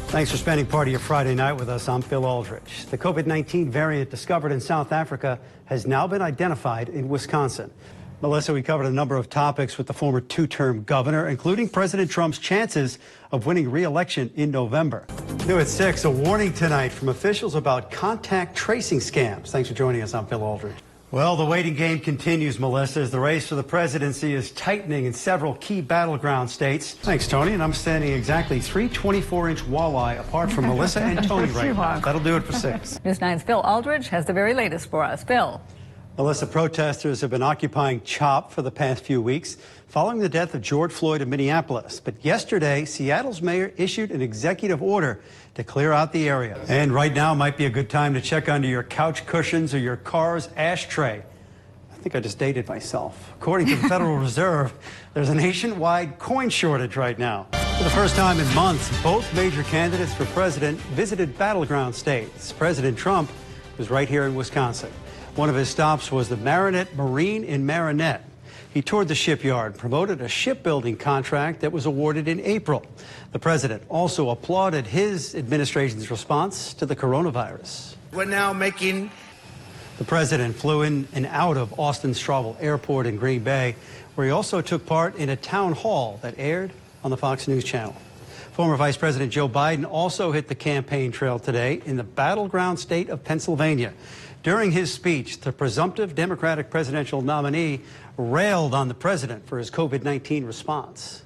Thanks for spending part of your Friday night with us. I'm Phil Aldridge. The COVID-19 variant discovered in South Africa has now been identified in Wisconsin. Melissa, we covered a number of topics with the former two-term governor, including President Trump's chances of winning re-election in November. New at 6, a warning tonight from officials about contact tracing scams. Thanks for joining us. I'm Phil Aldridge. Well, the waiting game continues, Melissa, as the race for the presidency is tightening in several key battleground states. Thanks, Tony. And I'm standing exactly 3 24-inch walleye apart from Melissa and Tony right now. That'll do it for 6. News 9's Phil Aldridge has the very latest for us. Phil. Melissa, protesters have been occupying CHOP for the past few weeks following the death of George Floyd in Minneapolis. But yesterday, Seattle's mayor issued an executive order to clear out the area. And right now might be a good time to check under your couch cushions or your car's ashtray. I think I just dated myself. According to the Federal Reserve, there's a nationwide coin shortage right now. For the first time in months, both major candidates for president visited battleground states. President Trump was right here in Wisconsin. One of his stops was the Marinette Marine in Marinette. He toured the shipyard, promoted a shipbuilding contract that was awarded in April. The president also applauded his administration's response to the coronavirus. We're now making... The president flew in and out of Austin Strawell Airport in Green Bay, where he also took part in a town hall that aired on the Fox News channel. Former Vice President Joe Biden also hit the campaign trail today in the battleground state of Pennsylvania. During his speech, the presumptive Democratic presidential nominee railed on the president for his COVID-19 response.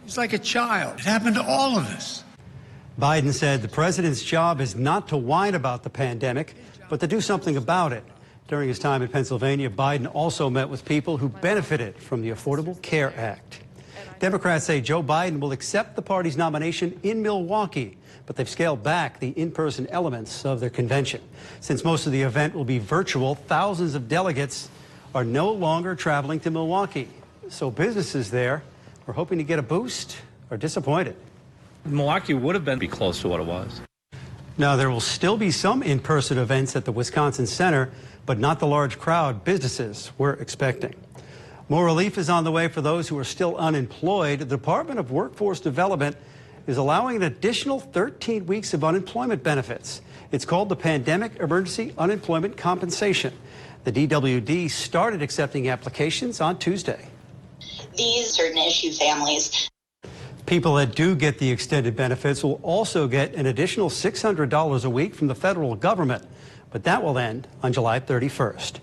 He's like a child. It happened to all of us. Biden said the president's job is not to whine about the pandemic, but to do something about it. During his time in Pennsylvania, Biden also met with people who benefited from the Affordable Care Act. Democrats say Joe Biden will accept the party's nomination in Milwaukee, but they've scaled back the in-person elements of their convention. Since most of the event will be virtual, thousands of delegates are no longer traveling to Milwaukee. So businesses there are hoping to get a boost or disappointed. Milwaukee would have been close to what it was. Now, there will still be some in-person events at the Wisconsin Center, but not the large crowd businesses were expecting. More relief is on the way for those who are still unemployed. The Department of Workforce Development is allowing an additional 13 weeks of unemployment benefits. It's called the Pandemic Emergency Unemployment Compensation. The DWD started accepting applications on Tuesday. These certain issue families. People that do get the extended benefits will also get an additional $600 a week from the federal government, but that will end on July 31st.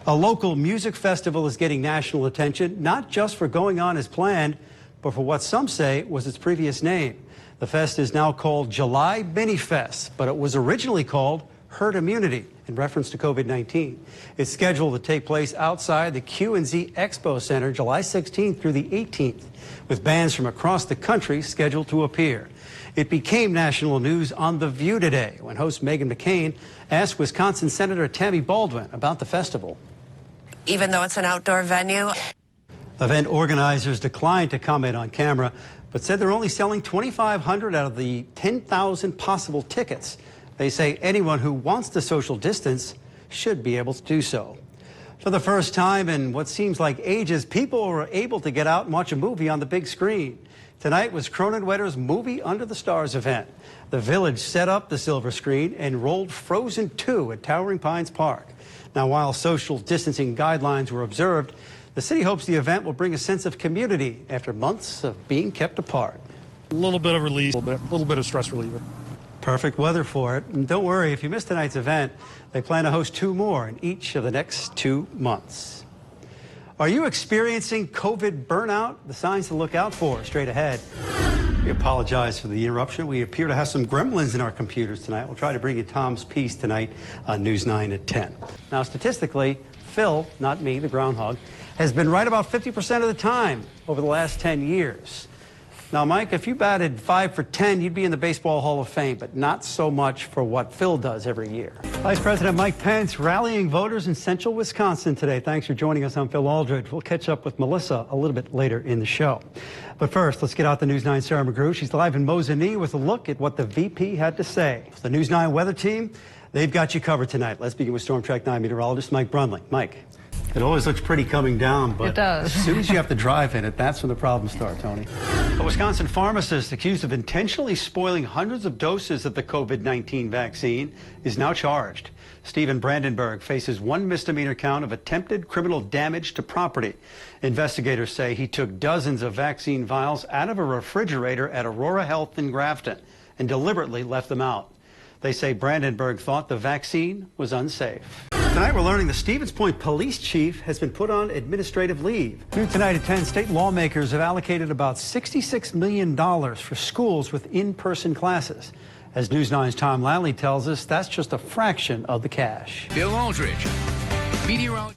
A local music festival is getting national attention, not just for going on as planned, but for what some say was its previous name. The fest is now called July Mini Fest, but it was originally called Herd Immunity in reference to COVID-19. It's scheduled to take place outside the Q&Z Expo Center July 16th through the 18th, with bands from across the country scheduled to appear. It became national news on The View today when host Meghan McCain asked Wisconsin Senator Tammy Baldwin about the festival. Even though it's an outdoor venue. Event organizers declined to comment on camera, but said they're only selling 2,500 out of the 10,000 possible tickets. They say anyone who wants to social distance should be able to do so. For the first time in what seems like ages, people were able to get out and watch a movie on the big screen. Tonight was Cronenwetter's Movie Under the Stars event. The Village set up the silver screen and rolled Frozen 2 at Towering Pines Park. Now, while social distancing guidelines were observed, the city hopes the event will bring a sense of community after months of being kept apart. A little bit of release, a little bit of stress reliever. Perfect weather for it. And don't worry, if you missed tonight's event, they plan to host 2 more in each of the next 2 months. Are you experiencing COVID burnout? The signs to look out for straight ahead. We apologize for the interruption. We appear to have some gremlins in our computers tonight. We'll try to bring you Tom's piece tonight on News 9 at 10. Now, statistically, Phil, not me, the groundhog, has been right about 50% of the time over the last 10 years. Now, Mike, if you batted 5 for 10, you'd be in the Baseball Hall of Fame, but not so much for what Phil does every year. Vice President Mike Pence rallying voters in central Wisconsin today. Thanks for joining us. I'm Phil Aldridge. We'll catch up with Melissa a little bit later in the show. But first, let's get out the News 9 Sarah McGrew. She's live in Mosinee with a look at what the VP had to say. The News 9 weather team, they've got you covered tonight. Let's begin with Storm Track 9 meteorologist Mike Brunley. Mike. It always looks pretty coming down, but It does. as soon as you have to drive in it, that's when the problems start, Tony. A Wisconsin pharmacist accused of intentionally spoiling hundreds of doses of the COVID-19 vaccine is now charged. Stephen Brandenburg faces one misdemeanor count of attempted criminal damage to property. Investigators say he took dozens of vaccine vials out of a refrigerator at Aurora Health in Grafton and deliberately left them out. They say Brandenburg thought the vaccine was unsafe. Tonight we're learning the Stevens Point police chief has been put on administrative leave. New tonight at 10, state lawmakers have allocated about $66 million for schools with in-person classes. As News 9's Tom Lally tells us, that's just a fraction of the cash. Bill Aldridge, meteorologist.